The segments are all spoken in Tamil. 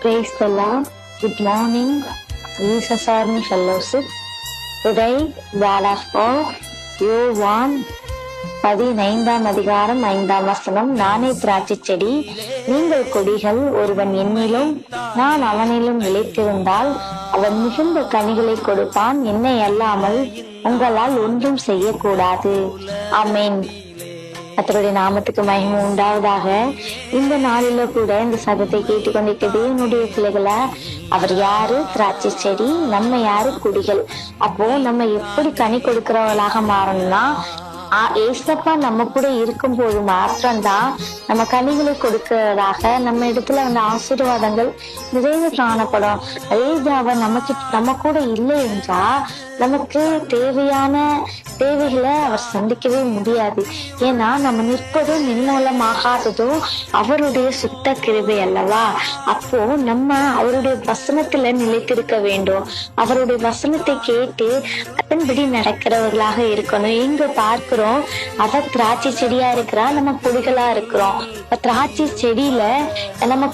Praise the Lord. Good morning, Jesus Army Fellowship. Today, God of all, யோவான் 15:5 நானே திராட்சை செடி, நீங்கள் கொடிகள். ஒருவன் என்னிலும் நான் அவனிலும் நிலைத்திருந்தால் அவன் மிகுந்த கனிகளை கொடுப்பான். என்னை அல்லாமல் உங்களால் ஒன்றும் செய்யக்கூடாது. ஆமென். கர்த்தருடைய நாமத்துக்கு மகிமை உண்டாவதாக. இந்த நாளில கூட இந்த சத்தத்தை கேட்டுக்கொண்டிருக்க தேவனுடைய பிள்ளைகளை, அவர் யாரு? திராட்சை செடி. நம்ம யாரு? குடிகள். அப்போ நம்ம எப்படி கனி கொடுக்கிறவர்களாக மாறணும்னா, ஏசப்பா நம்ம கூட இருக்கும் போது மாத்திரம்தான் நம்ம கனிகளை கொடுக்கிறதாக நம்ம இடத்துல அந்த ஆசீர்வாதங்கள் நிறைவு காணப்படும். அதே அவர் நம்ம கூட இல்லை என்றா நமக்கு தேவையான தேவைகளை அவர் சந்திக்கவே முடியாது. ஏன்னா நம்ம நிற்பதும் நிர்மூலமாகாததும் அவருடைய சுத்த கிருபை அல்லவா. அப்போ நம்ம அவருடைய வசனத்துல நிலைத்திருக்க வேண்டும். அவருடைய வசனத்தை கேட்டு அதன்படி நடக்கிறவர்களாக இருக்கணும். எங்க பார்க்கிறோம், அவர் திராட்சை செடியா இருக்கிறா, நம்ம கொடிகளா இருக்கிறோம். திராட்சை செடியில நம்ம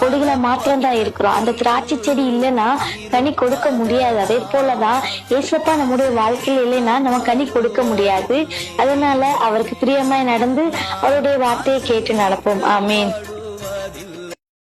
கொடிகளை மாத்திரம்தான் இருக்கிறோம். அந்த திராட்சை செடி இல்லைன்னா கனி கொடுக்க முடியாது. அதே போலதான் ஏசப்பா நம்முடைய வாழ்க்கையில் இல்லைன்னா நம்ம கனி கொடுக்க முடியாது. அதனால அவருக்கு பிரியமாய் நடந்து அவருடைய வார்த்தையை கேட்டு நடப்போம். ஆமீன்.